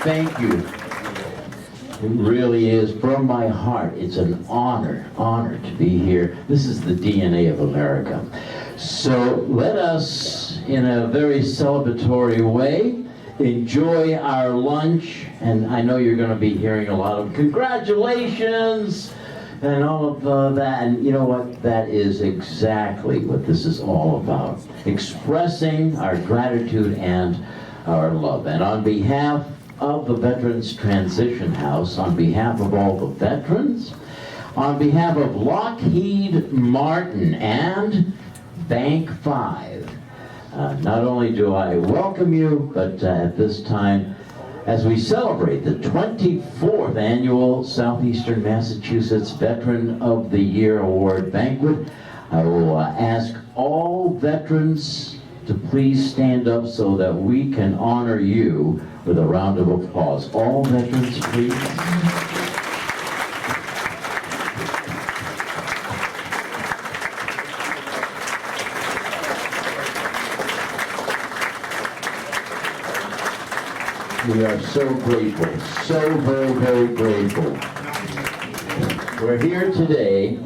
thank you. It really is, from my heart, it's an honor to be here. This is the DNA of America. So let us, in a very celebratory way, enjoy our lunch, and I know you're going to be hearing a lot of congratulations and all of that, and you know what? That is exactly what this is all about. Expressing our gratitude and our love. And on behalf of the Veterans Transition House, on behalf of all the veterans, on behalf of Lockheed Martin and Bank 5, not only do I welcome you, but at this time, as we celebrate the 24th annual Southeastern Massachusetts Veteran of the Year Award Banquet, I will ask all veterans to please stand up so that we can honor you with a round of applause. All veterans, please. We are so grateful, so very, very grateful. We're here today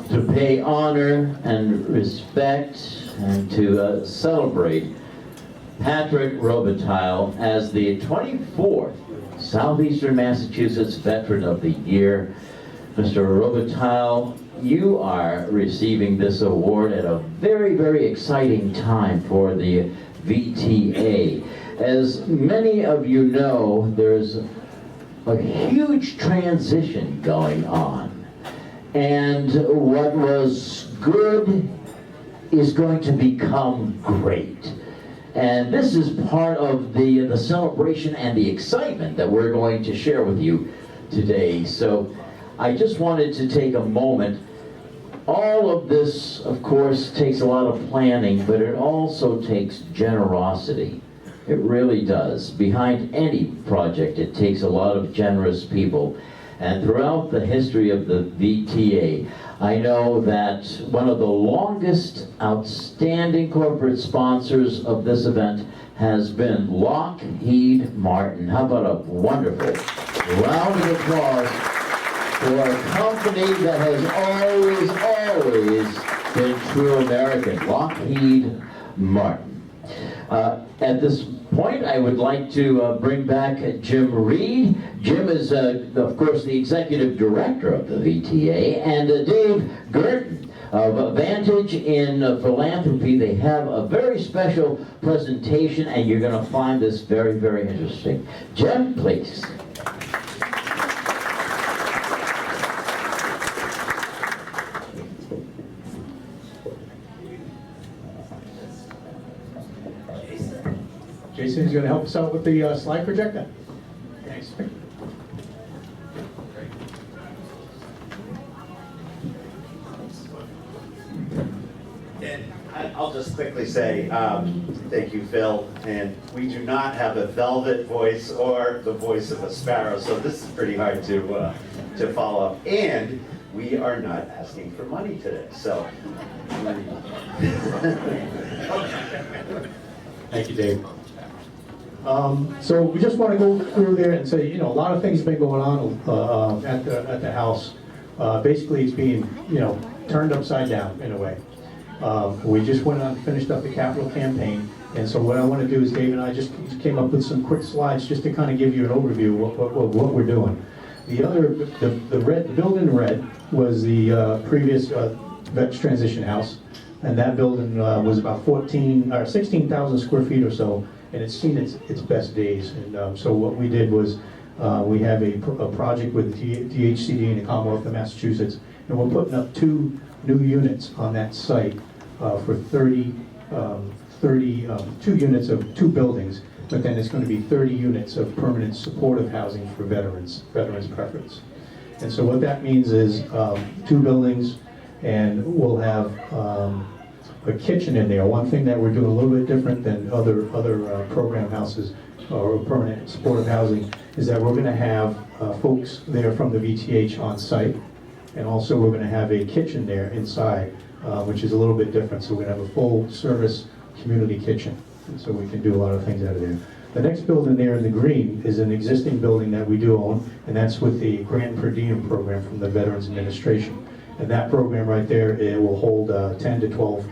to pay honor and respect and to celebrate Patrick Robitaille as the 24th Southeastern Massachusetts Veteran of the Year. Mr. Robitaille, you are receiving this award at a very, very exciting time for the VTA. As many of you know, there's a huge transition going on. And what was good is going to become great. And this is part of the celebration and the excitement that we're going to share with you today. So I just wanted to take a moment. All of this, of course, takes a lot of planning, but it also takes generosity. It really does. Behind any project, it takes a lot of generous people. And throughout the history of the VTA, I know that one of the longest outstanding corporate sponsors of this event has been Lockheed Martin. How about a wonderful round of applause for a company that has always been true American, Lockheed Martin. At this point, I would like to bring back Jim Reed. Jim is, of course, the executive director of the VTA, and Dave Girton of Vantage in Philanthropy. They have a very special presentation, and you're going to find this very, very interesting. Jim, please. Jason's going to help us out with the slide projector. Thanks. And I'll just quickly say thank you, Phil. And we do not have a velvet voice or the voice of a sparrow, so this is pretty hard to follow up. And we are not asking for money today, so. Thank you, Dave. So we just want to go through there and say, a lot of things have been going on at the house. Basically, it's being, turned upside down in a way. We just went on, finished up the capital campaign, and so what I want to do is Dave and I just came up with some quick slides just to kind of give you an overview of what we're doing. The building in red was the previous Vets Transition House, and that building was about 16,000 square feet or so. And it's seen its best days. And so what we did was we have a project with DHCD in the Commonwealth of Massachusetts, and we're putting up 2 new units on that site for 2 units of 2 buildings, but then it's going to be 30 units of permanent supportive housing for veterans preference. And so what that means is 2 buildings, and we'll have a kitchen in there. One thing that we're doing a little bit different than other program houses or permanent supportive housing is that we're going to have folks there from the VTH on site, and also we're going to have a kitchen there inside, which is a little bit different. So we're going to have a full service community kitchen, and so we can do a lot of things out of there. The next building there in the green is an existing building that we do own, and that's with the Grant Per Diem program from the Veterans Administration. And that program right there, it will hold 10 to 12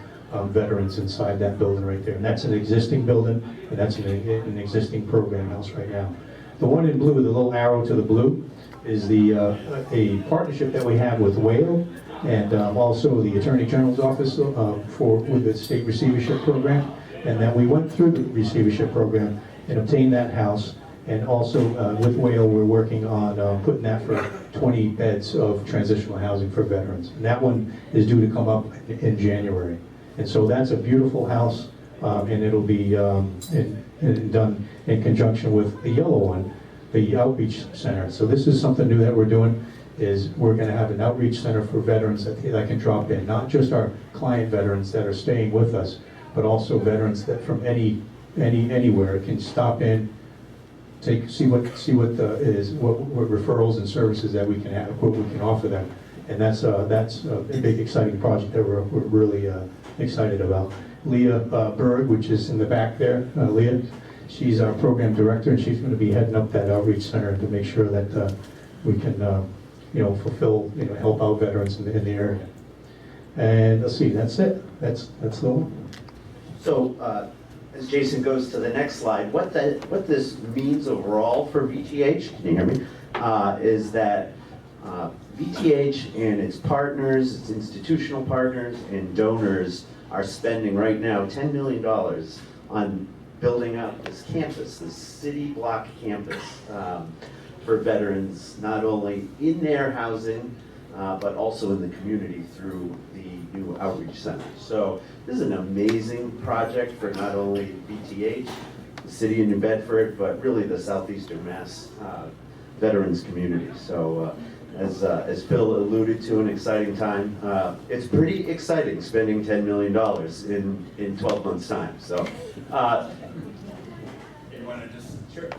veterans inside that building right there. And that's an existing building, and that's an existing program house right now. The one in blue, the little arrow to the blue, is a partnership that we have with Whale and also the Attorney General's office with the state receivership program. And then we went through the receivership program and obtained that house. And also with Whale, we're working on putting that for 20 beds of transitional housing for veterans. And that one is due to come up in January. And so that's a beautiful house, and it'll be done in conjunction with the yellow one, the outreach center. So this is something new that we're doing, is we're going to have an outreach center for veterans that can drop in, not just our client veterans that are staying with us, but also veterans that from anywhere can stop in, see what referrals and services that we can have, what we can offer them. And that's a big exciting project that we're really excited about. Leah Berg, which is in the back there, Leah, she's our program director, and she's going to be heading up that outreach center to make sure that we can, fulfill, help out veterans in the area. And let's see, that's it. That's the one. So, as Jason goes to the next slide, what this means overall for VTH, can you hear me? Is that VTH and its partners, its institutional partners and donors are spending right now $10 million on building up this campus, this city block campus for veterans, not only in their housing, but also in the community through the new outreach center. So this is an amazing project for not only VTH, the city of New Bedford, but really the Southeastern Mass veterans community. So as Phil alluded to, an exciting time. It's pretty exciting spending $10 million in 12 months time. So you want to just, sure.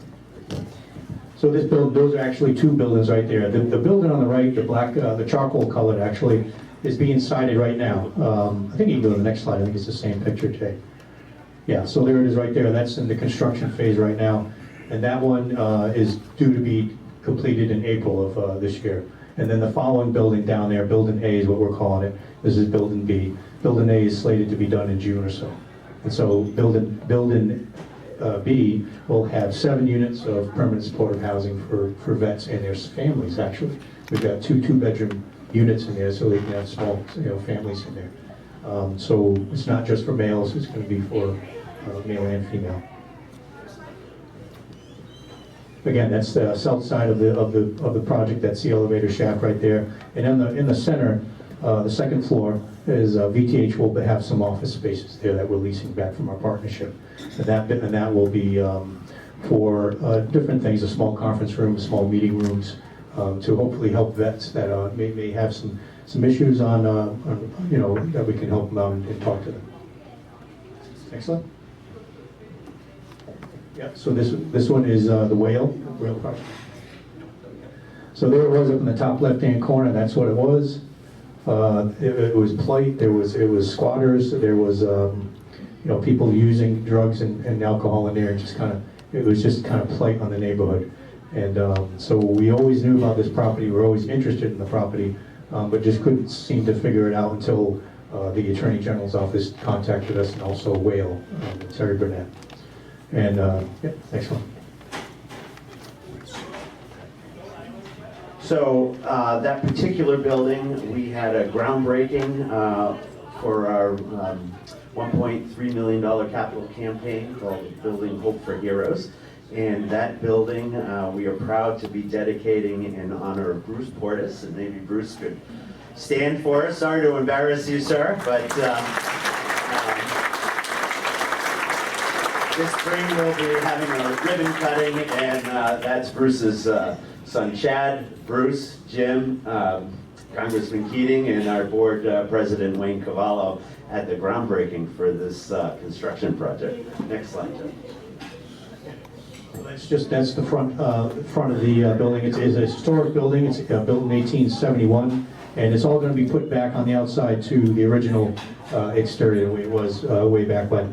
So those are actually two buildings right there. The building on the right, the black, the charcoal colored actually, is being sided right now. I think you can go to the next slide. I think it's the same picture, Jay. Yeah, so there it is right there. That's in the construction phase right now. And that one is due to be completed in April of this year. And then the following building down there, Building A is what we're calling it. This is Building B. Building A is slated to be done in June or so. And so Building B will have 7 units of permanent supportive housing for vets and their families, actually. We've got two two-bedroom units in there, so they can have small families in there. So it's not just for males, it's going to be for male and female. Again, that's the south side of the project. That's the elevator shaft right there. And in the center, the second floor is VTH will have some office spaces there that we're leasing back from our partnership. And that will be for different things: a small conference room, small meeting rooms, to hopefully help vets that may have some issues on that we can help them out and talk to them. Excellent. Yeah, so this one is the Whale project. So there it was up in the top left-hand corner. That's what it was. It was plight. It was squatters. There was people using drugs and alcohol in there. And it was just kind of plight on the neighborhood. And so we always knew about this property. We were always interested in the property, but just couldn't seem to figure it out until the Attorney General's office contacted us, and also Whale, Terry Burnett. And yeah, next one. So that particular building, we had a groundbreaking for our $1.3 million capital campaign called Building Hope for Heroes. And that building, we are proud to be dedicating in honor of Bruce Portis, and maybe Bruce could stand for us. Sorry to embarrass you, sir, but this spring we'll be having a ribbon cutting, and that's Bruce's son Chad, Bruce, Jim, Congressman Keating, and our board president Wayne Cavallo at the groundbreaking for this construction project. Next slide, Jim. So that's the front of the building. It's a historic building. It's built in 1871, and it's all going to be put back on the outside to the original exterior the way it was way back when.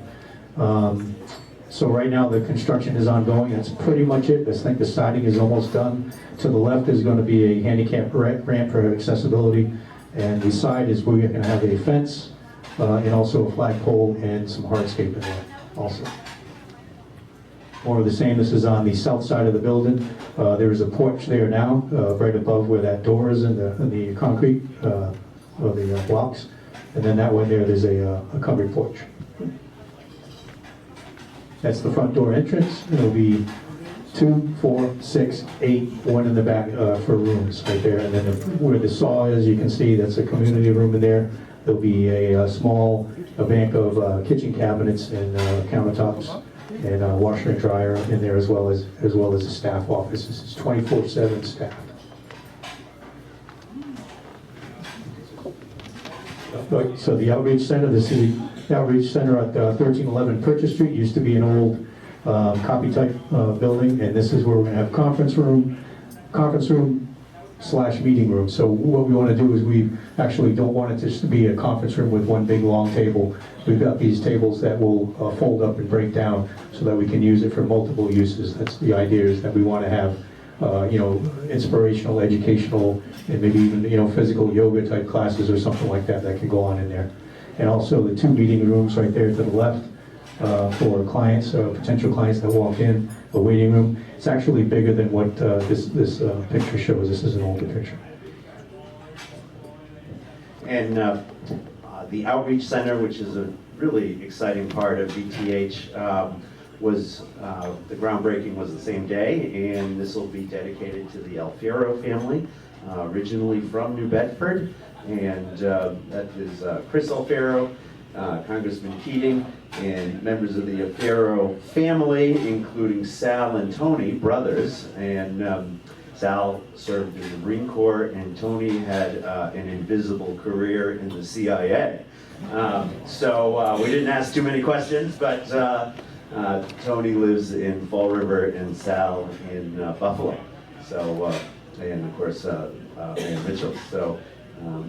So right now, the construction is ongoing. That's pretty much it. I think the siding is almost done. To the left is going to be a handicap ramp for accessibility. And the side is where we're going to have a fence and also a flagpole and some hardscape in there also. More of the same. This is on the south side of the building. There is a porch there now, right above where that door is in the concrete of the blocks. And then that way there's a covered porch. That's the front door entrance. It'll be 2, 4, 6, 8, one in the back for rooms right there. And then where the saw is, you can see that's a community room in there. There'll be a bank of kitchen cabinets and countertops and washer and dryer in there as well as a staff office. This is 24/7 staff. So the outreach center, this is the outreach center at 1311 Purchase Street. Used to be an old copy type building, and this is where we're going to have conference room / meeting room. So what we want to do is we actually don't want it just to be a conference room with one big long table. We've got these tables that will fold up and break down so that we can use it for multiple uses. That's the idea, is that we want to have inspirational, educational, and maybe even physical yoga type classes or something like that that can go on in there. And also the 2 meeting rooms right there to the left for clients, potential clients that walk in, a waiting room. It's actually bigger than what this picture shows. This is an older picture. And the Outreach Center, which is a really exciting part of VTH, was the groundbreaking was the same day, and this will be dedicated to the Alfiero family, originally from New Bedford, and that is Chris Alfiero, Congressman Keating, and members of the Alfiero family, including Sal and Tony, brothers, and Sal served in the Marine Corps, and Tony had an invisible career in the CIA. So we didn't ask too many questions, but Tony lives in Fall River and Sal in Buffalo. So, and of course, Ann Mitchell. So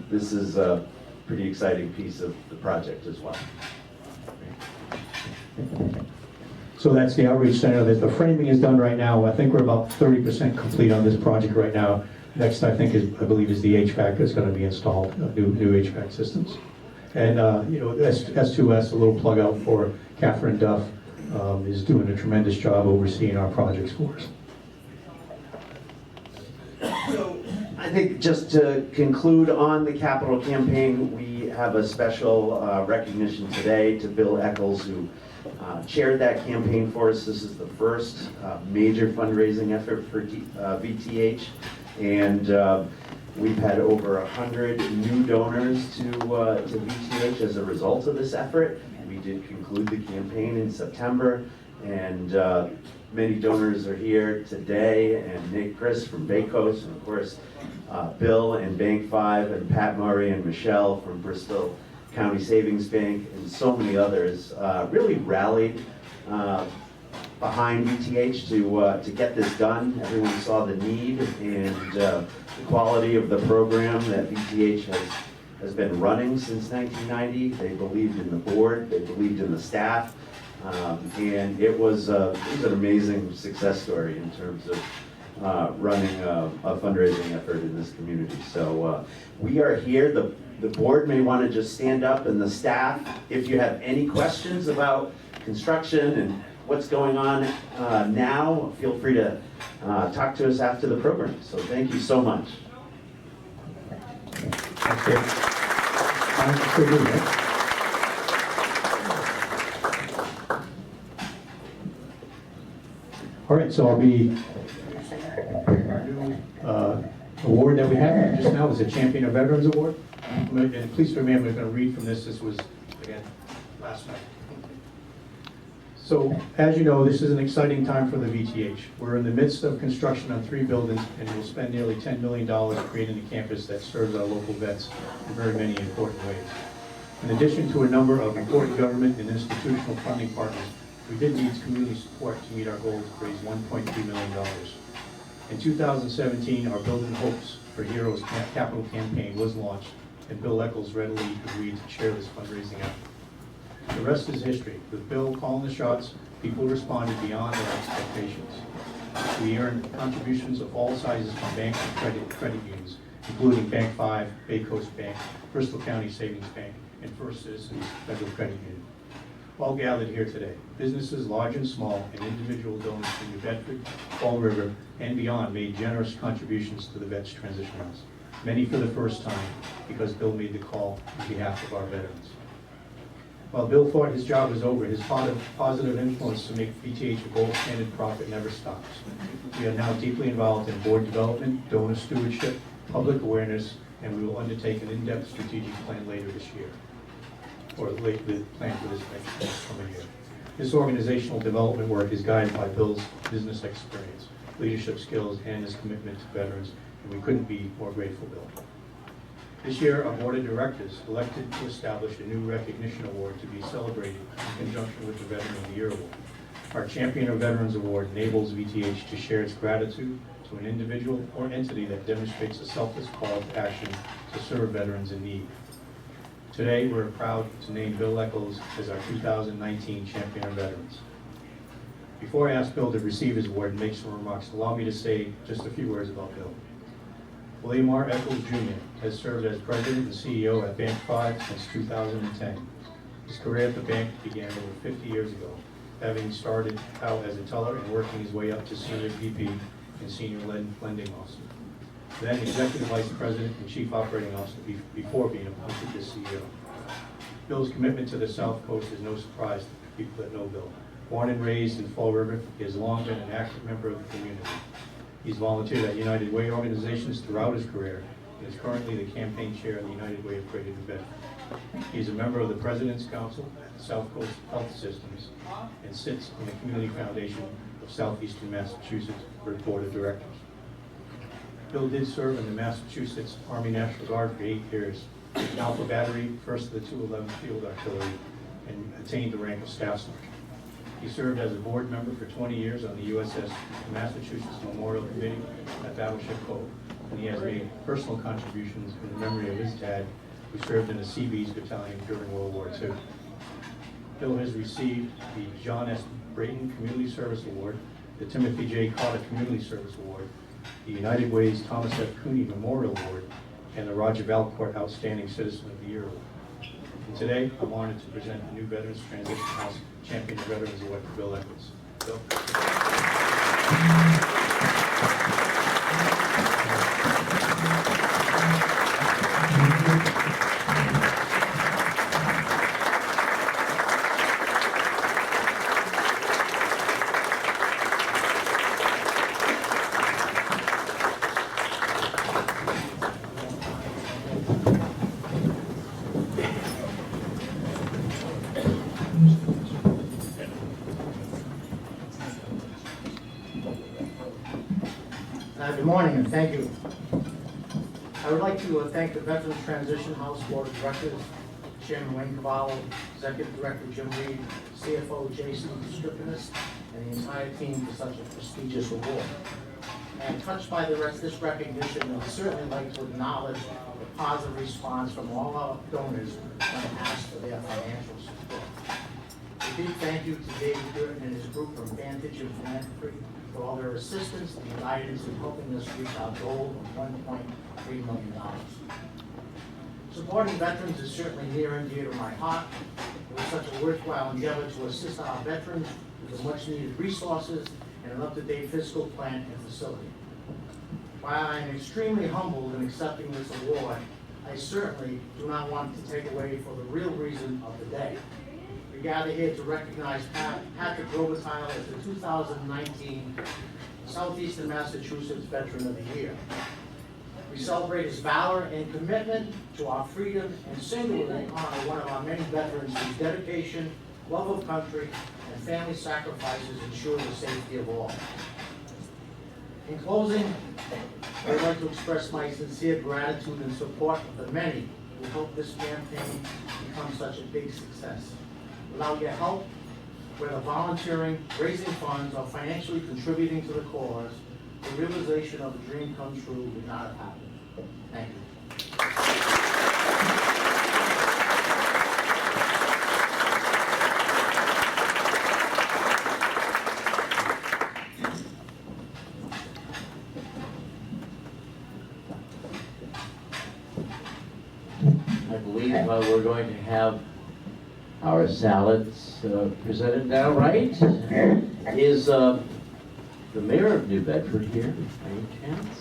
this is a pretty exciting piece of the project as well. So that's the outreach center. The framing is done right now. I think we're about 30% complete on this project right now. Next, I believe, is the HVAC that's going to be installed, new HVAC systems. And S2S, a little plug out for Catherine Duff, is doing a tremendous job overseeing our projects for us. So I think just to conclude on the capital campaign, we have a special recognition today to Bill Eccles, who chaired that campaign for us. This is the first major fundraising effort for VTH, and we've had over 100 new donors to VTH as a result of this effort. We did conclude the campaign in September, and many donors are here today, and Nick Chris from Baycoast, and of course Bill and Bank 5, and Pat Murray and Michelle from Bristol County Savings Bank, and so many others really rallied behind VTH to get this done. Everyone saw the need and the quality of the program that VTH has been running since 1990. They believed in the board, they believed in the staff, and it was an amazing success story in terms of running a fundraising effort in this community. So we are here. The board may want to just stand up, and the staff, if you have any questions about construction and what's going on now, feel free to talk to us after the program. So thank you so much. Thanks, Dave. Pretty good, right? All right, so I'll be our new award that we have just now is the Champion of Veterans Award. And please remember, I'm going to read from this. This was, again, last night. So, as you know, this is an exciting time for the VTH. We're in the midst of construction on 3 buildings, and we'll spend nearly $10 million creating a campus that serves our local vets in very many important ways. In addition to a number of important government and institutional funding partners, we did need community support to meet our goal to raise $1.3 million. In 2017, our Building Hopes for Heroes capital campaign was launched, and Bill Eccles readily agreed to chair this fundraising effort. The rest is history. With Bill calling the shots, people responded beyond their expectations. We earned contributions of all sizes from banks and credit unions, including Bank 5, Bay Coast Bank, Bristol County Savings Bank, and First Citizens Federal Credit Union. All gathered here today. Businesses large and small and individual donors from New Bedford, Fall River, and beyond made generous contributions to the Vets Transition House. Many for the first time, because Bill made the call on behalf of our veterans. While Bill thought his job was over, his positive influence to make VTH a gold standard profit never stops. We are now deeply involved in board development, donor stewardship, public awareness, and we will undertake an in-depth strategic plan later this year, or the plan for this next coming year. This organizational development work is guided by Bill's business experience, leadership skills, and his commitment to veterans, and we couldn't be more grateful, Bill. This year, our board of directors elected to establish a new recognition award to be celebrated in conjunction with the Veteran of the Year Award. Our Champion of Veterans Award enables VTH to share its gratitude to an individual or entity that demonstrates a selfless call to action to serve veterans in need. Today, we're proud to name Bill Eccles as our 2019 Champion of Veterans. Before I ask Bill to receive his award and make some remarks, allow me to say just a few words about Bill. William R. Eccles Jr. has served as president and CEO at Bank 5 since 2010. His career at the bank began over 50 years ago, having started out as a teller and working his way up to senior VP and senior lending officer. Then executive vice president and chief operating officer before being appointed as CEO. Bill's commitment to the South Coast is no surprise to people that know Bill. Born and raised in Fall River, he has long been an active member of the community. He's volunteered at United Way organizations throughout his career and is currently the campaign chair of the United Way of Greater New Bedford. He's a member of the President's Council at the South Coast Health Systems and sits on the Community Foundation of Southeastern Massachusetts Board of Directors. Bill did serve in the Massachusetts Army National Guard for 8 years, in Alpha Battery, 1st of the 211th Field Artillery, and attained the rank of Staff Sergeant. He served as a board member for 20 years on the USS Massachusetts Memorial Committee at Battleship Cove, and he has made personal contributions in the memory of his dad, who served in the Seabees Battalion during World War II. Bill has received the John S. Brayton Community Service Award, the Timothy J. Carter Community Service Award, the United Way's Thomas F. Cooney Memorial Award, and the Roger Valcourt Outstanding Citizen of the Year Award. And today, I'm honored to present the new Veterans Transition House Champion of Veterans Award for Bill Eccles. Bill. Good morning and thank you. I would like to thank the Veterans Transition House Board of Directors, Chairman Wayne Cavallo, Executive Director Jim Reed, CFO Jason Stripinis, and the entire team for such a prestigious award. And touched by this recognition, I'd certainly like to acknowledge the positive response from all our donors when asked for their financial support. A big thank you to David Durden and his group from Vantage and Philanthropy for all their assistance and guidance in helping us reach our goal of $1.3 million. Supporting veterans is certainly near and dear to my heart. It was such a worthwhile endeavor to assist our veterans with the much needed resources and an up-to-date fiscal plan and facility. While I am extremely humbled in accepting this award, I certainly do not want to take away from the real reason of the day. We gather here to recognize Pat Robitaille as the 2019 Southeastern Massachusetts Veteran of the Year. We celebrate his valor and commitment to our freedom and singularly honor one of our many veterans whose dedication, love of country, and family sacrifices ensure the safety of all. In closing, I would like to express my sincere gratitude and support of the many who helped this campaign become such a big success. Without your help, whether volunteering, raising funds, or financially contributing to the cause, the realization of the dream come true would not have happened. Thank you. we're going to have our salads presented now, right? Is the mayor of New Bedford here, by any chance?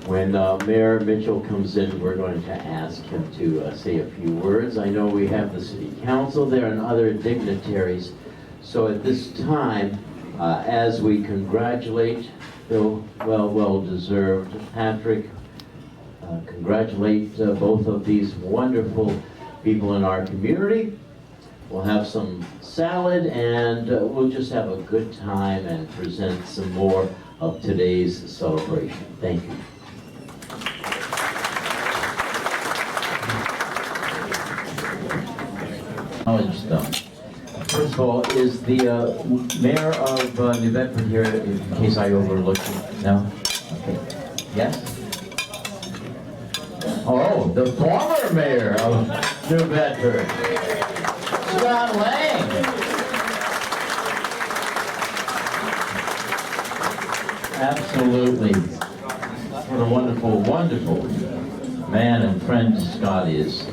When Mayor Mitchell comes in, we're going to ask him to say a few words. I know we have the city council there and other dignitaries. So at this time, as we congratulate Bill, well deserved, Patrick, congratulate both of these wonderful people in our community. We'll have some salad and we'll just have a good time and present some more of today's celebration. Thank you. Acknowledge them. First of all, is the mayor of New Bedford here, in case I overlooked it? No? Okay. Yes? Oh, the former mayor of New Bedford, Scott Lang. Absolutely. What a wonderful, wonderful man and friend Scott is.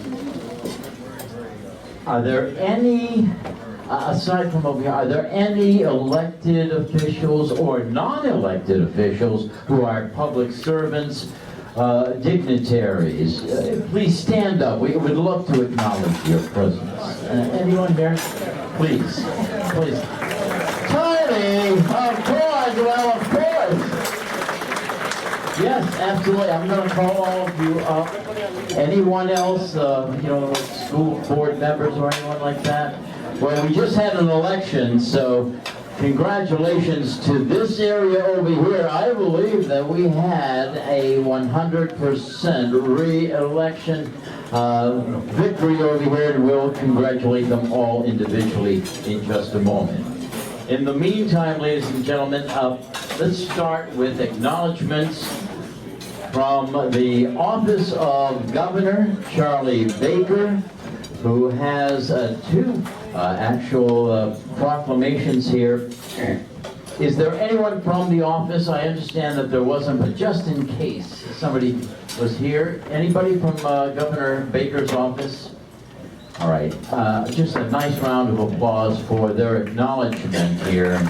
Are there any, aside from over here, are there any elected officials or non-elected officials who are public servants, dignitaries? Please stand up. We would love to acknowledge your presence. Anyone here? Please. Please. Tony! Of course! Well, of course! Yes, absolutely. I'm going to call all of you up. Anyone else, school board members or anyone like that? Well, we just had an election, so congratulations to this area over here. I believe that we had a 100% re-election victory over here, and we'll congratulate them all individually in just a moment. In the meantime, ladies and gentlemen, let's start with acknowledgments from the office of Governor Charlie Baker, who has two actual proclamations here. Is there anyone from the office? I understand that there wasn't, but just in case somebody was here. Anybody from Governor Baker's office? All right, just a nice round of applause for their acknowledgement here.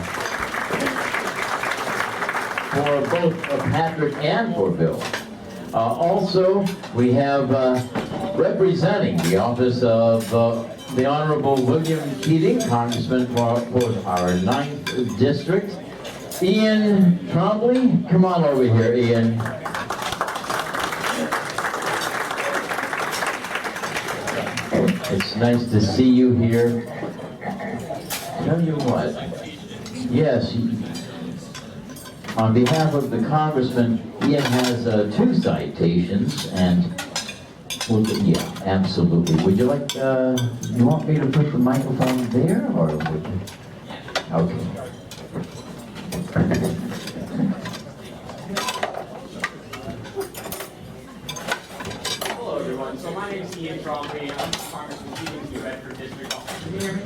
For both Patrick and for Bill. Also, we have representing the office of the Honorable William Keating, Congressman for our 9th District. Ian Trombley, come on over here, Ian. It's nice to see you here. Tell you what, yes, on behalf of the Congressman, Ian has 2 citations, and yeah, absolutely. Would you like, you want me to put the microphone there, or would you? Okay. Hello, everyone. So my name is Ian Trombley. I'm Congressman Keating's New Bedford District. Can you hear me?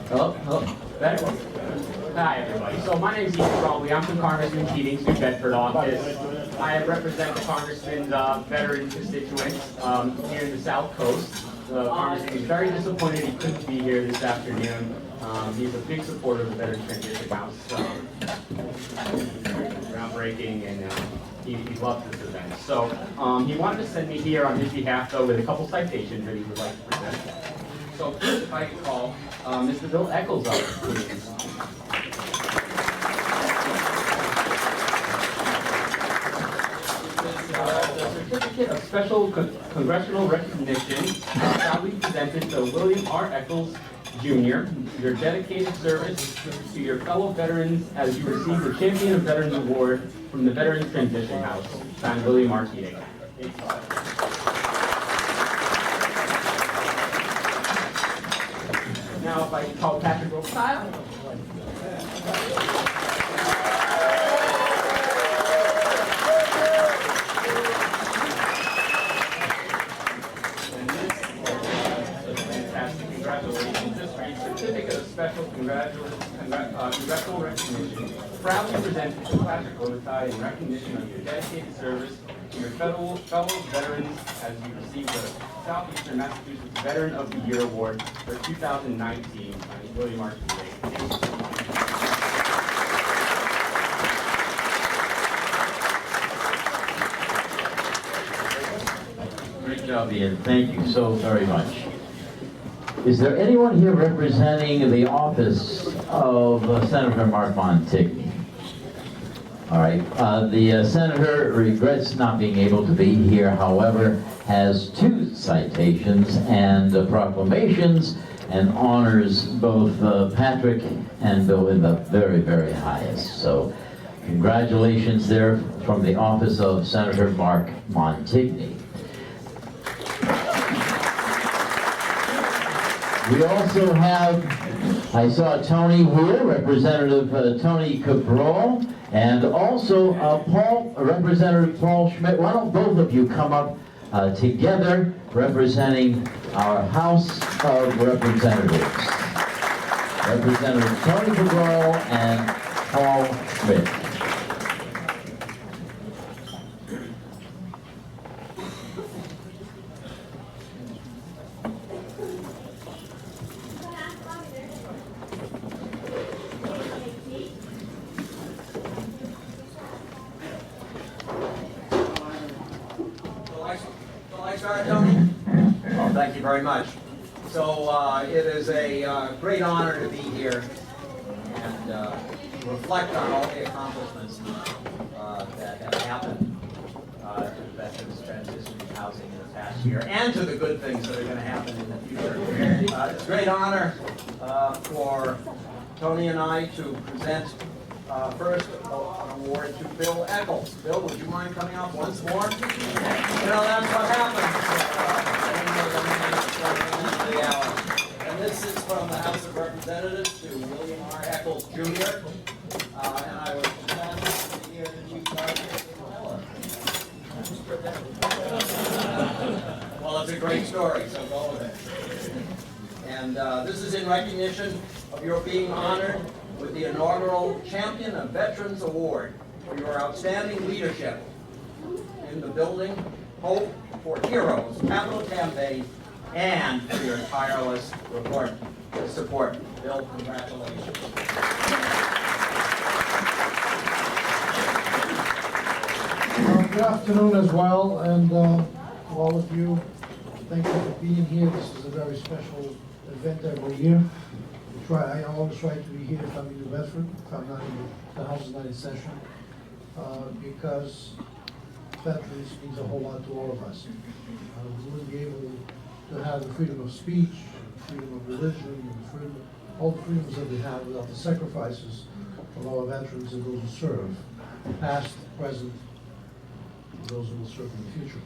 Hello? Better? Hi, everybody. So my name is Ian Trombley. I'm from Congressman Keating's New Bedford office. I represent the Congressman's veteran constituents here in the South Coast. The Congressman is very disappointed he couldn't be here this afternoon. He's a big supporter of the Veterans Transition House. Groundbreaking, and he loved this event. So he wanted to send me here on his behalf, though, with a couple citations that he would like to present. So first, if I could call Mr. Bill Eccles up, please. The certificate of special congressional recognition proudly presented to William R. Eccles, Jr., your dedicated service to your fellow veterans as you receive the Champion of Veterans Award from the Veterans Transition House. Signed, William R. Keating. Now, if I can call Patrick Robitaille. Congratulations. This reads Certificate of Special Congressional Recognition proudly present Mr. Patrick Robitaille in recognition of your dedicated service to your fellow veterans as you receive the Southeastern Massachusetts Veteran of the Year Award for 2019 on William R. Day. Thank you so much. Great job, Ian. Thank you so very much. Is there anyone here representing the office of Senator Mark Montigny? All right. The senator regrets not being able to be here, however, has 2 citations and proclamations and honors both Patrick and Bill in the very, very highest. So congratulations there from the office of Senator Mark Montigny. We also have, I saw Tony Weir, Representative Tony Cabral, and also Representative Paul Schmidt. Why don't both of you come up together representing our House of Representatives. Representative Tony Cabral and Paul Schmidt. Thank you very much. So it is a great honor to be here and to reflect on all the accomplishments that have happened to the veterans transition to housing in the past year and to the good things that are going to happen in the future. It's a great honor for Tony and I to present first an award to Bill Eccles. Bill, would you mind coming up once more? You know, that's what happens. And this is from the House of Representatives to William R. Eccles, Jr. And I was glad to hear that you guys. Well, it's a great story, so go with it. And this is in recognition of your being honored with the inaugural Champion of Veterans Award for your outstanding leadership in the Building Hope for Heroes capital campaign and for your tireless support. Bill, congratulations. Good afternoon as well, and to all of you, thank you for being here. This is a very special event every year. I always try to be here if I'm in New Bedford, if I'm not in the House is not in session, because veterans means a whole lot to all of us. We wouldn't be able to have the freedom of speech, freedom of religion, and all the freedoms that we have without the sacrifices of our veterans and those who serve, past, present, and those who will serve in the future.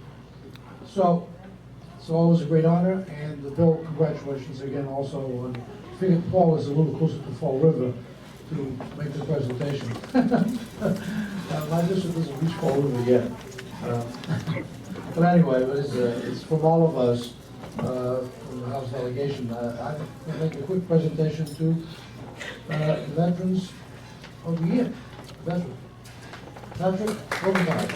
So it's always a great honor, and Bill, congratulations again also on. I figured Paul is a little closer to Fall River to make the presentation. My district doesn't reach Fall River yet. But anyway, it's from all of us, from the House delegation. I'm going to make a quick presentation to Veterans of the Year. Veteran. Patrick Robitaille.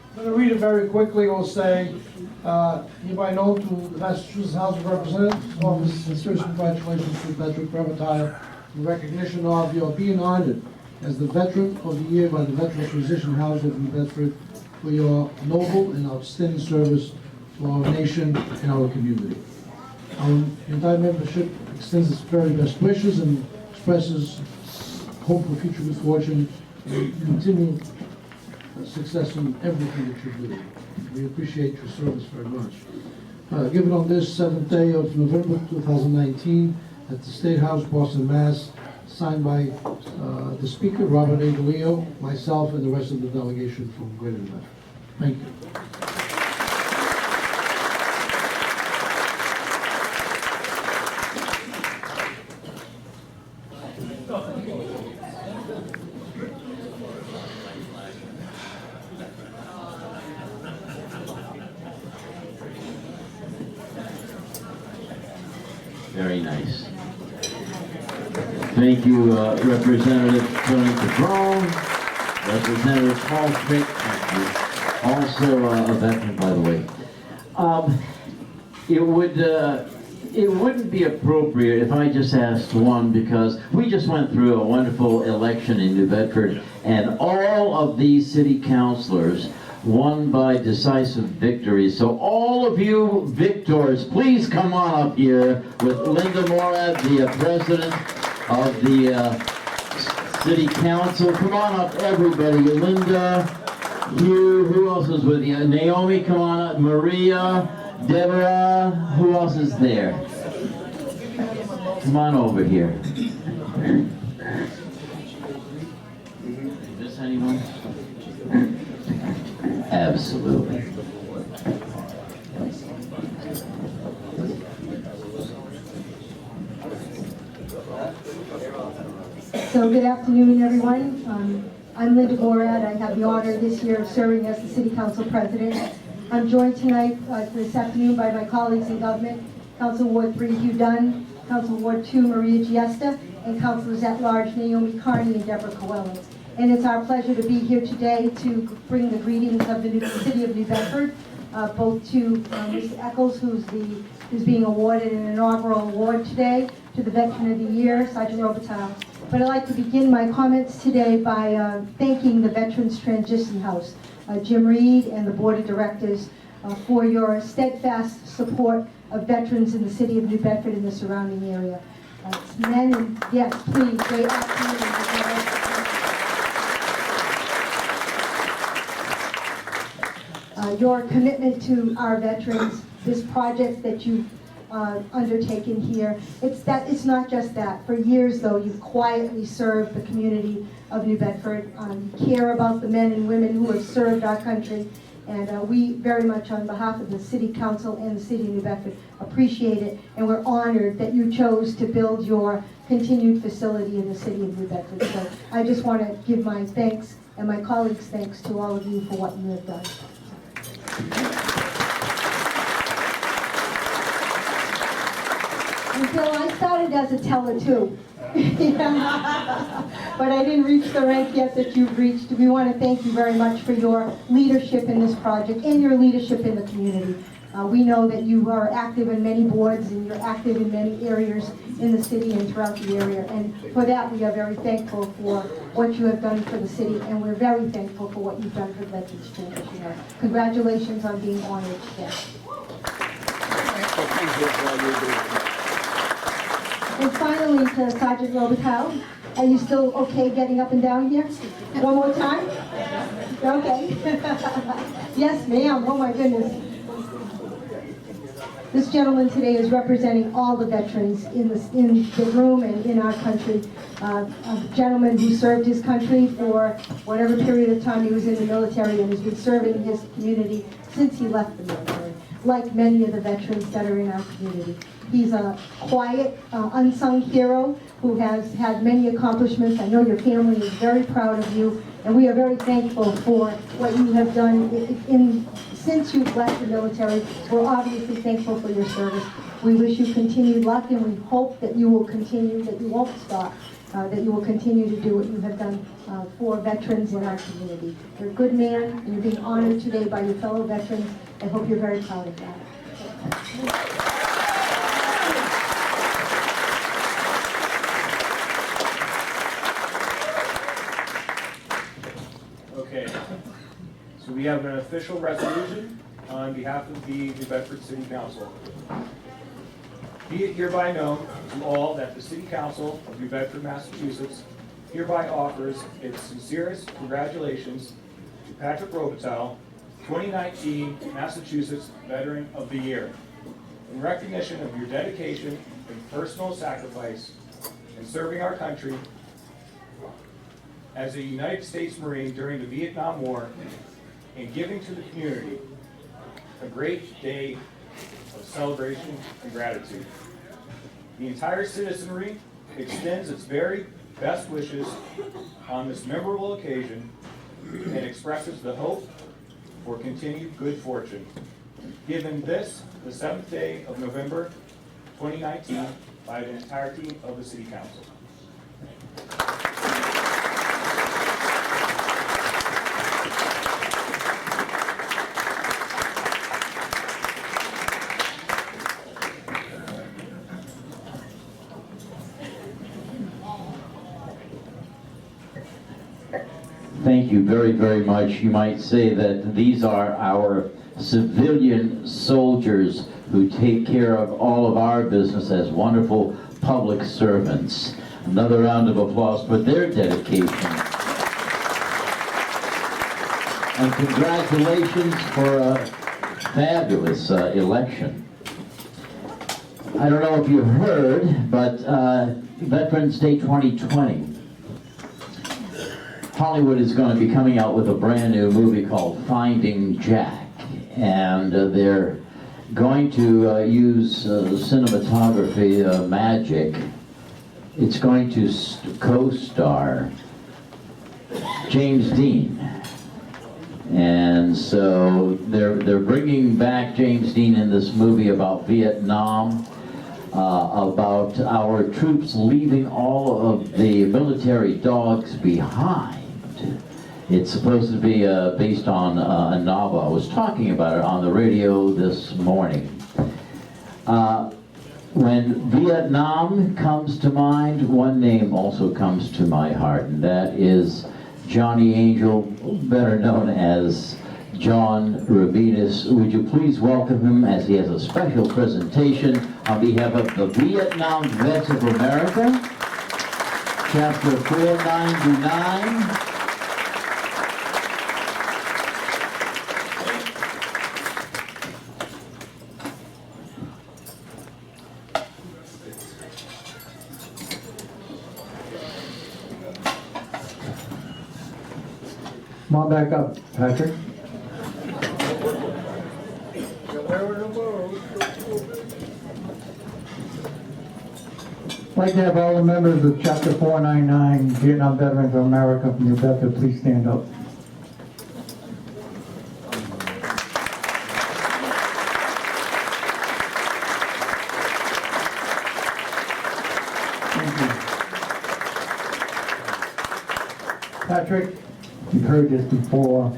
I'm going to read it very quickly. We'll say, hereby known to the Massachusetts House of Representatives Office, sincere congratulations to Patrick Robitaille in recognition of your being honored as the Veteran of the Year by the Veterans Physician House of New Bedford for your noble and outstanding service to our nation and our community. Our entire membership extends its very best wishes and expresses hope for future good fortune and continued success in everything that you do. We appreciate your service very much. Given on this 7th day of November 2019 at the State House, Boston, Mass., signed by the Speaker, Robert A. DeLeo, myself, and the rest of the delegation from Greater New Bedford. Thank you. Very nice. Thank you, Representative Tony Cabron, Representative Paul Schmidt, also a veteran, by the way. It wouldn't be appropriate if I just asked one, because we just went through a wonderful election in New Bedford, and all of these city councilors won by decisive victory. So all of you victors, please come on up here with Linda Morad, the president of the city council. Come on up, everybody. Linda, Hugh, who else is with you? Naomi, come on up. Maria, Deborah, who else is there? Come on over here. Is this anyone? Absolutely. So good afternoon, everyone. I'm Linda Morad. I have the honor this year of serving as the City Council President. I'm joined tonight, this afternoon, by my colleagues in government, Council Ward 3 Hugh Dunn, Council Ward 2 Maria Giesta, and Councilors at Large Naomi Carney and Deborah Coelho. And it's our pleasure to be here today to bring the greetings of the City of New Bedford, both to Mr. Eccles, who's being awarded an inaugural award today, to the Veteran of the Year, Sergeant Robitaille. But I'd like to begin my comments today by thanking the Veterans Transition House, Jim Reed and the Board of Directors, for your steadfast support of veterans in the City of New Bedford and the surrounding area. Men and, yes, please, great afternoon. Your commitment to our veterans, this project that you've undertaken here, it's not just that. For years, though, you've quietly served the community of New Bedford. You care about the men and women who have served our country, and we very much, on behalf of the City Council and the City of New Bedford, appreciate it, and we're honored that you chose to build your continued facility in the City of New Bedford. So I just want to give my thanks and my colleagues' thanks to all of you for what you have done. And Bill, I started as a teller too, but I didn't reach the rank yet that you've reached. We want to thank you very much for your leadership in this project and your leadership in the community. We know that you are active in many boards and you're active in many areas in the city and throughout the area. And for that, we are very thankful for what you have done for the city, and we're very thankful for what you've done for Veterans Transition. Congratulations on being honored today. And finally, to Sergeant Robitaille, are you still okay getting up and down here? One more time? Okay. Yes, ma'am. Oh, my goodness. This gentleman today is representing all the veterans in the room and in our country. A gentleman who served his country for whatever period of time he was in the military and has been serving his community since he left the military, like many of the veterans that are in our community. He's a quiet, unsung hero who has had many accomplishments. I know your family is very proud of you, and we are very thankful for what you have done since you've left the military. We're obviously thankful for your service. We wish you continued luck, and we hope that you will continue, that you won't stop, that you will continue to do what you have done for veterans in our community. You're a good man, and you're being honored today by your fellow veterans. I hope you're very proud of that. Okay, so we have an official resolution on behalf of the New Bedford City Council. Be it hereby known to all that the City Council of New Bedford, Massachusetts hereby offers its sincerest congratulations to Patrick Robitaille, 2019 Massachusetts Veteran of the Year. In recognition of your dedication and personal sacrifice in serving our country as a United States Marine during the Vietnam War and giving to the community a great day of celebration and gratitude. The entire citizenry extends its very best wishes on this memorable occasion and expresses the hope for continued good fortune. Given this, the 7th day of November, 2019 by the entirety of the City Council. Thank you very, very much. You might say that these are our civilian soldiers who take care of all of our business as wonderful public servants. Another round of applause for their dedication. And congratulations for a fabulous election. I don't know if you've heard, but Veterans Day 2020, Hollywood is going to be coming out with a brand new movie called Finding Jack, and they're going to use cinematography magic. It's going to co-star James Dean, and so they're bringing back James Dean in this movie about Vietnam, about our troops leaving all of the military dogs behind. It's supposed to be based on a novel. I was talking about it on the radio this morning. When Vietnam comes to mind, one name also comes to my heart, and that is Johnny Angel, better known as John Rabitaille. Would you please welcome him as he has a special presentation on behalf of the Vietnam Vets of America, Chapter 499. Come on back up, Patrick. I'd like to have all the members of Chapter 499, Vietnam Veterans of America from New Bedford, please stand up. Thank you. Patrick, you've heard this before,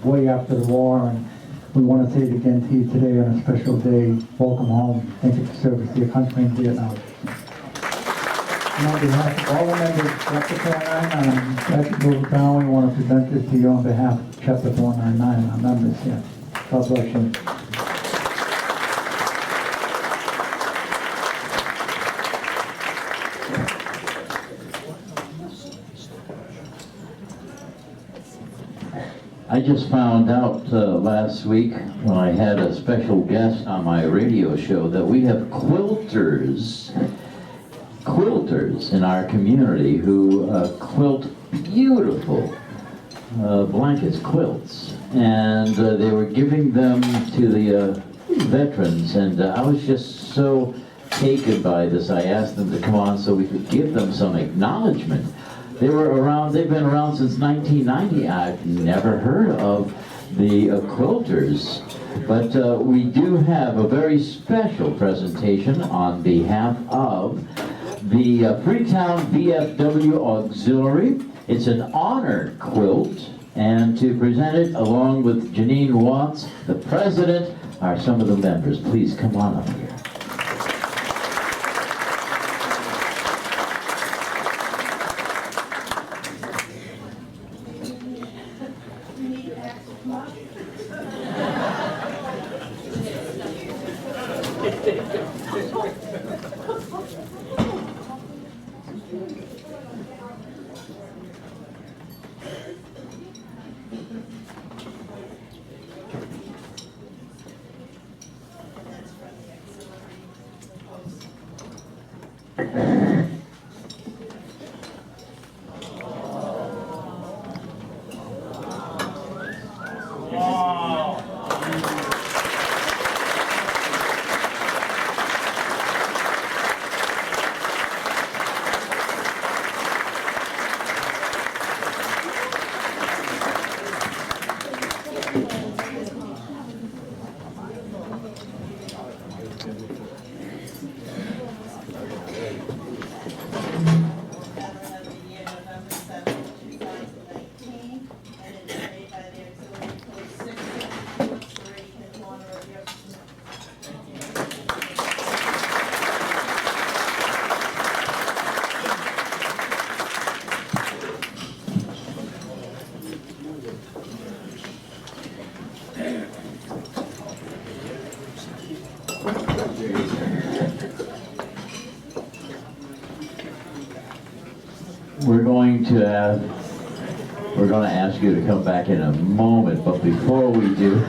way after the war, and we want to say it again to you today on a special day. Welcome home. Thank you for service to your country in Vietnam. And on behalf of all the members of Chapter 499, Patrick Robitaille, we want to present this to you on behalf of Chapter 499, our members here. God bless you. I just found out last week when I had a special guest on my radio show that we have quilters in our community who quilt beautiful blankets, quilts, and they were giving them to the veterans, and I was just so taken by this. I asked them to come on so we could give them some acknowledgement. They've been around since 1990. I've never heard of the quilters, but we do have a very special presentation on behalf of the Freetown VFW Auxiliary. It's an honor quilt, and to present it along with Janine Watts, the president, are some of the members. Please come on up here. We're going to ask you to come back in a moment, but before we do,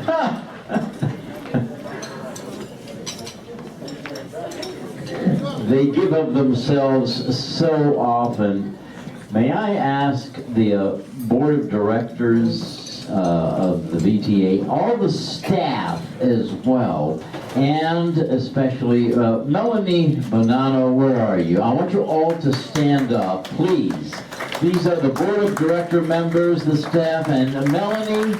they give of themselves so often. May I ask the board of directors of the VTA, all the staff as well, and especially Melanie Bonanno, where are you? I want you all to stand up, please. These are the board of director members, the staff, and Melanie.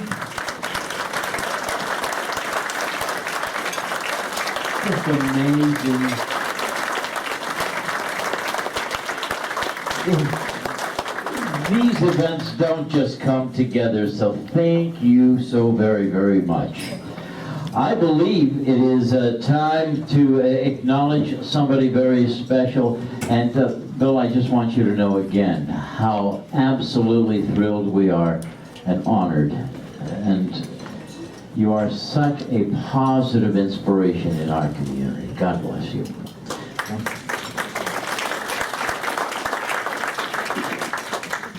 Just amazing. These events don't just come together, so thank you so very, very much. I believe it is time to acknowledge somebody very special, and Bill, I just want you to know again how absolutely thrilled we are and honored, and you are such a positive inspiration in our community. God bless you.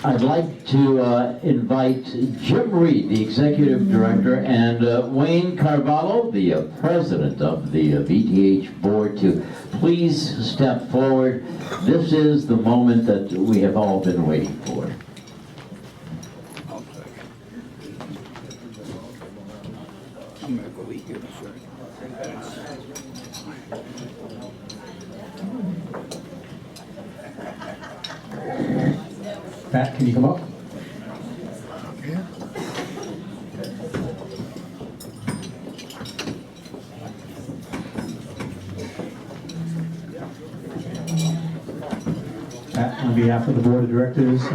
I'd like to invite Jim Reed, the Executive Director, and Wayne Carvalho, the President of the VTH Board, to please step forward. This is the moment that we have all been waiting for. Pat, can you come up? Pat, on behalf of the Board of Directors,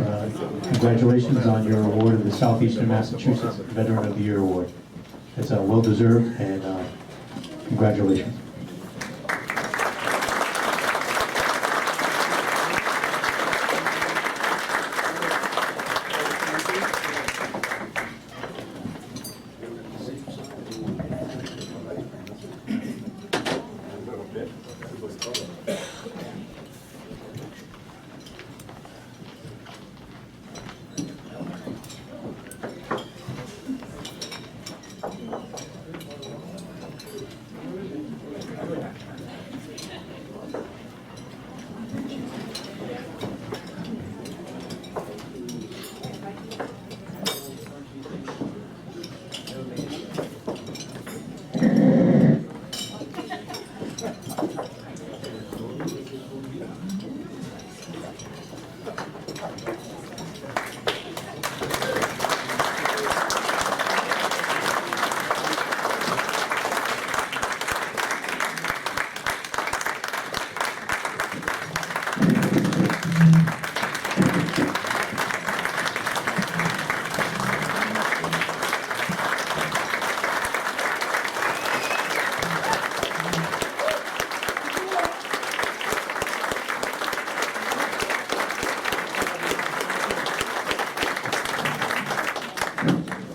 congratulations on your award of the Southeastern Massachusetts Veteran of the Year Award. It's well-deserved, and congratulations.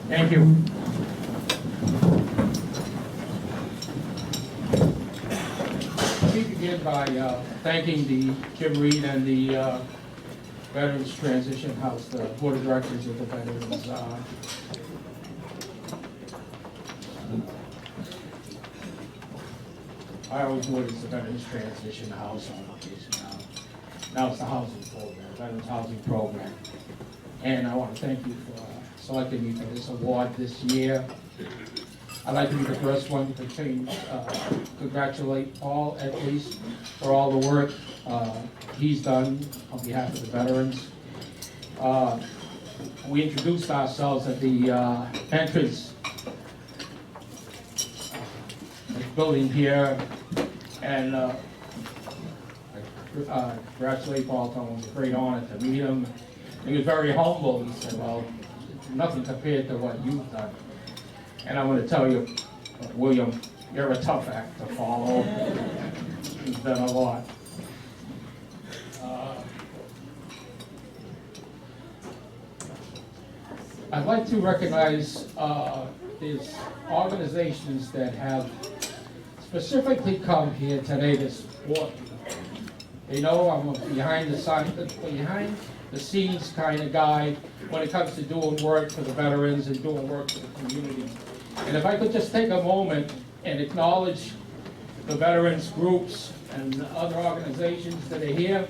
Thank you. Let me begin by thanking the Jim Reed and the Veterans Transition House, the Board of Directors of the Veterans. I always knew it was the Veterans Transition House on occasion. Now it's the housing program, Veterans Housing Program. And I want to thank you for selecting me for this award this year. I'd like to be the first one to congratulate Paul, at least, for all the work he's done on behalf of the veterans. We introduced ourselves at the entrance building here, and I congratulate Paul. Told him it was a great honor to meet him. He was very humble. He said, well, nothing compared to what you've done. And I want to tell you, William, you're a tough act to follow. You've done a lot. I'd like to recognize these organizations that have specifically come here today to support you. They know I'm a behind the scenes kind of guy when it comes to doing work for the veterans and doing work for the community. And if I could just take a moment and acknowledge the veterans groups and the other organizations that are here.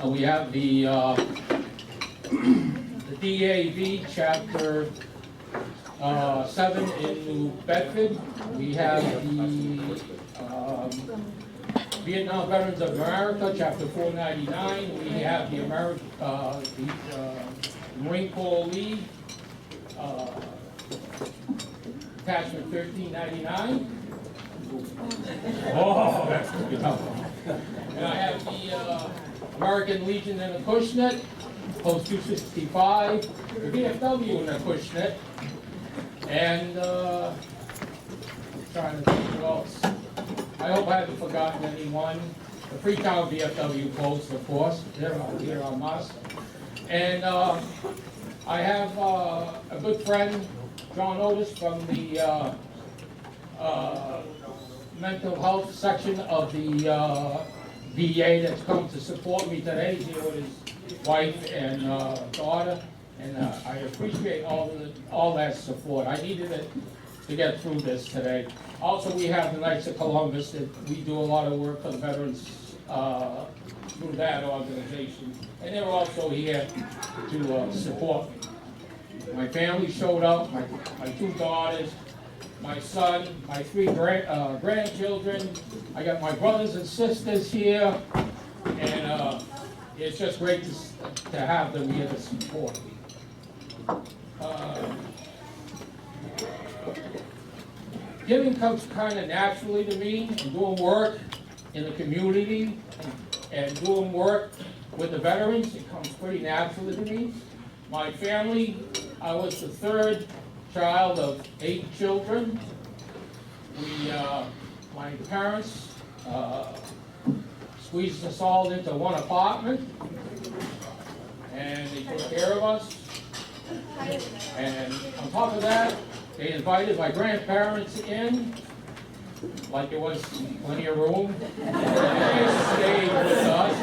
We have the DAV Chapter 7 in New Bedford. We have the Vietnam Veterans of America, Chapter 499. We have the Marine Corps League, Attachment 1399. Oh, that's good. And I have the American Legion in Acushnet, Post 265, the VFW in Acushnet, and trying to think who else. I hope I haven't forgotten anyone. The Freetown VFW Post, of course, they're out here on us. And I have a good friend, John Otis, from the mental health section of the VA that's come to support me today. He's here with his wife and daughter, and I appreciate all that support. I needed it to get through this today. Also, we have the Knights of Columbus that we do a lot of work for the veterans through that organization, and they're also here to support me. My family showed up, my two daughters, my son, my three grandchildren. I got my brothers and sisters here, and it's just great to have them here to support me. Giving comes kind of naturally to me, and doing work in the community and doing work with the veterans, it comes pretty naturally to me. My family, I was the third child of 8 children. My parents squeezed us all into one apartment, and they took care of us. And on top of that, they invited my grandparents in, like there was plenty of room. They stayed with us.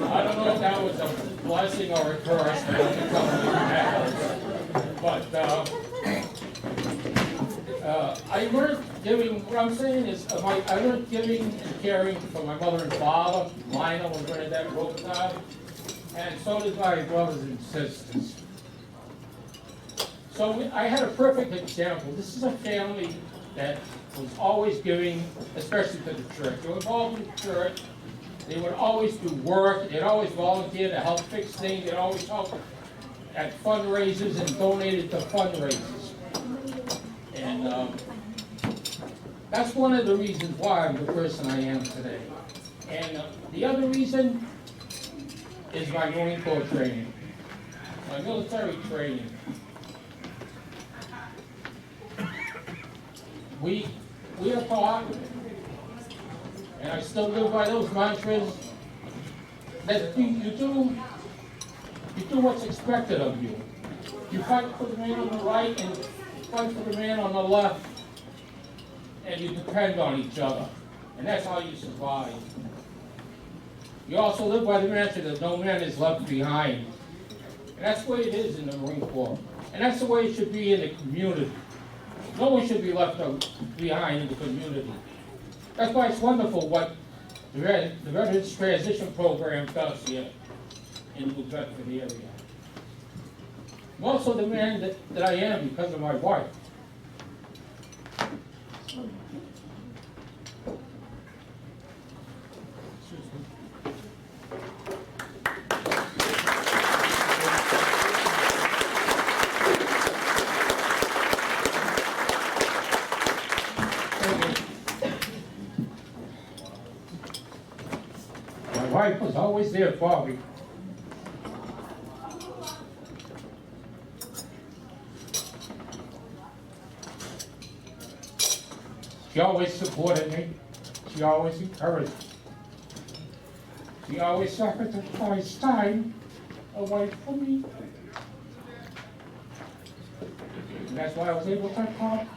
I don't know if that was a blessing or a curse, but I can tell you that. But I learned giving, what I'm saying is, I learned giving and caring from my mother and father, Lionel and Bernadette Robitaille, and so did my brothers and sisters. So I had a perfect example. This is a family that was always giving, especially to the church. They were involved in the church. They would always do work. They'd always volunteer to help fix things. They'd always help at fundraisers and donated to fundraisers. And that's one of the reasons why I'm the person I am today. And the other reason is my Marine Corps training, my military training. We are taught, and I still live by those mantras, that you do what's expected of you. You fight for the man on the right and fight for the man on the left, and you depend on each other. And that's how you survive. You also live by the mantra that no man is left behind. And that's the way it is in the Marine Corps. And that's the way it should be in the community. No one should be left behind in the community. That's why it's wonderful what the Veterans Transition Program does here in the Bedford area. I'm also the man that I am because of my wife. My wife was always there for me. She always supported me. She always encouraged me. She always sacrificed time away from me. And that's why I was able to accomplish.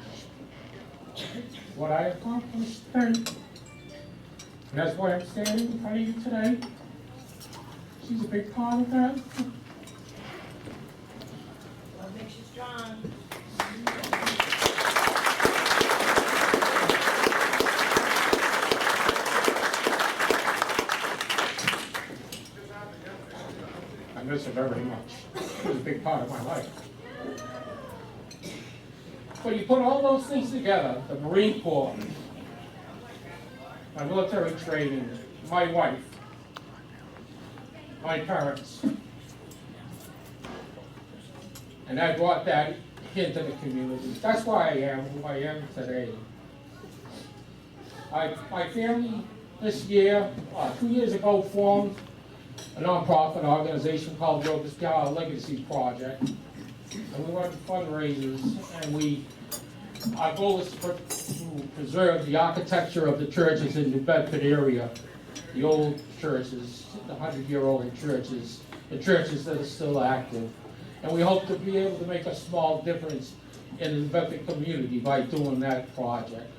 what I accomplished then. And that's why I'm standing in front of you today. She's a big part of that. What makes you strong? I miss her very much. She was a big part of my life. But you put all those things together, the Marine Corps, my military training, my wife, my parents, and I brought that into the community. That's why I am who I am today. My family this year, 2 years ago, formed a nonprofit organization called Robitaille Legacy Project. And we run fundraisers, and our goal is to preserve the architecture of the churches in the Bedford area, the old churches, the 100-year-old churches, the churches that are still active. And we hope to be able to make a small difference in the Bedford community by doing that project.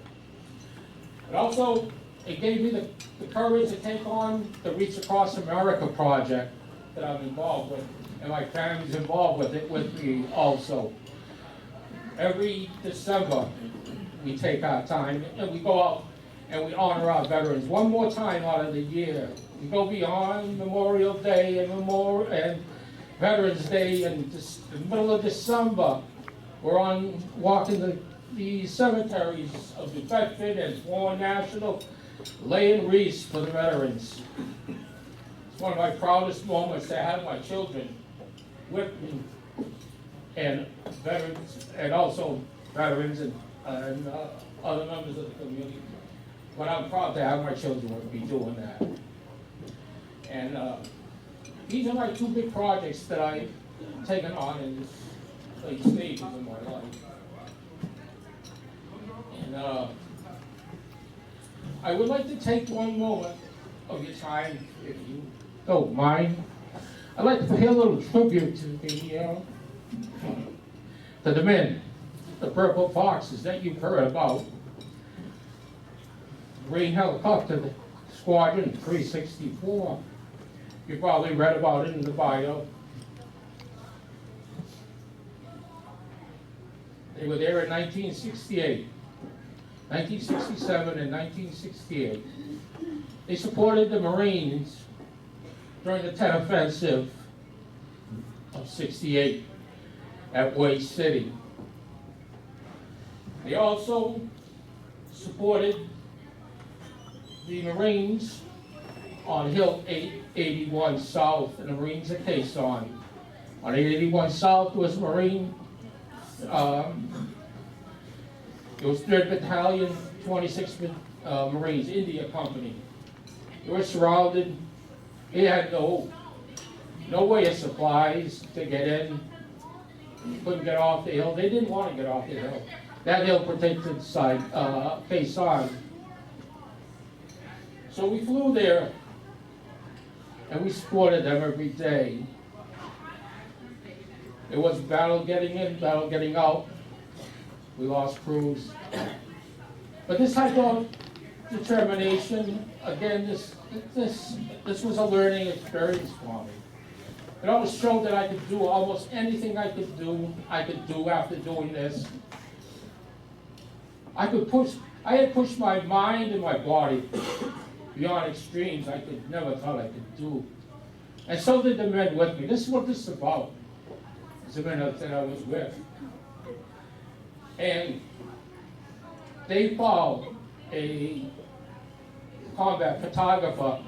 But also, it gave me the courage to take on the Reach Across America project that I'm involved with, and my family's involved with it with me also. Every December, we take our time and we go out and we honor our veterans one more time out of the year. We go beyond Memorial Day and Veterans Day, and the middle of December, we're walking the cemeteries of the Bedford and Swan National, laying wreaths for the veterans. It's one of my proudest moments to have my children with me, and veterans, and also veterans and other members of the community. But I'm proud to have my children with me doing that. And these are my two big projects that I've taken on in this late stages of my life. And I would like to take one moment of your time, if you don't mind. I'd like to pay a little tribute to the men, the Purple Foxes that you've heard about. Marine Helicopter Squadron 364. You probably read about it in the bio. They were there in 1968, 1967, and 1968. They supported the Marines during the Tet Offensive of '68 at Wade City. They also supported the Marines on Hill 881 South and the Marines at Quezon. On 881 South was Marine, it was 3rd Battalion, 26th Marines, India Company. They were surrounded. They had no way of supplies to get in. Couldn't get off the hill. They didn't want to get off the hill. That hill protected side, Quezon. So we flew there, and we supported them every day. It was battle getting in, battle getting out. We lost crews. But this type of determination, again, this was a learning experience for me. It always showed that I could do almost anything I could do after doing this. I had pushed my mind and my body beyond extremes I could never thought I could do. And so did the men with me. This is what this is about. It's the men that I was with. And Dave Paul, a combat photographer,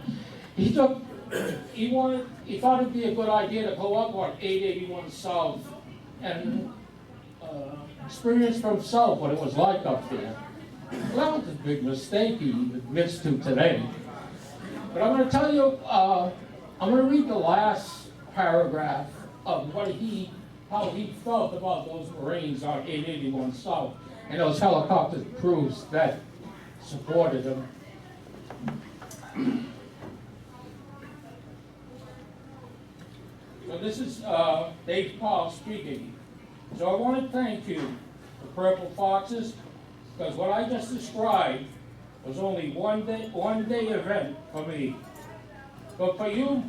he thought it'd be a good idea to go up on 881 South and experience for himself what it was like up there. Well, that was a big mistake he admits to today. But I'm going to tell you, I'm going to read the last paragraph of how he felt about those Marines on 881 South and those helicopter crews that supported him. So this is Dave Paul speaking. So I want to thank you, the Purple Foxes, Because what I just described was only one day event for me. But for you,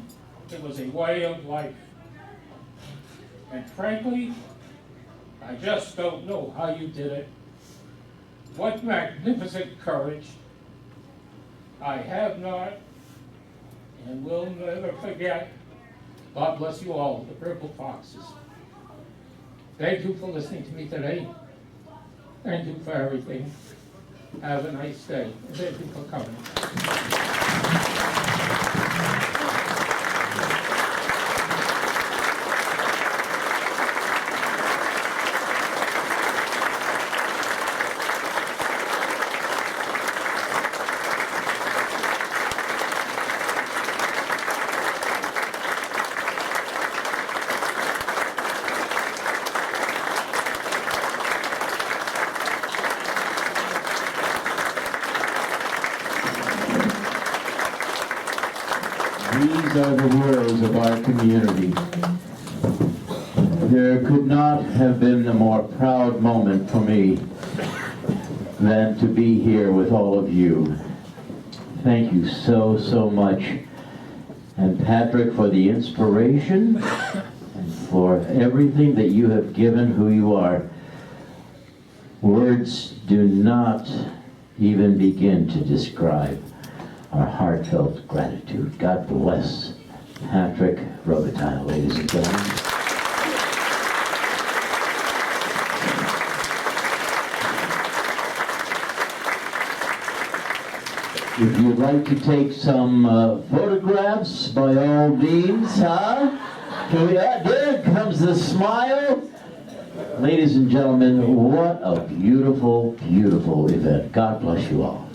it was a way of life. And frankly, I just don't know how you did it. What magnificent courage. I have not and will never forget. God bless you all, the Purple Foxes. Thank you for listening to me today. Thank you for everything. Have a nice day. Thank you for coming. These are the heroes of our community. There could not have been a more proud moment for me than to be here with all of you. Thank you so, so much. And Patrick, for the inspiration and for everything that you have given who you are. Words do not even begin to describe our heartfelt gratitude. God bless Patrick Robitaille, ladies and gentlemen. If you'd like to take some photographs, by all means, huh? There comes the smile. Ladies and gentlemen, what a beautiful, beautiful event. God bless you all.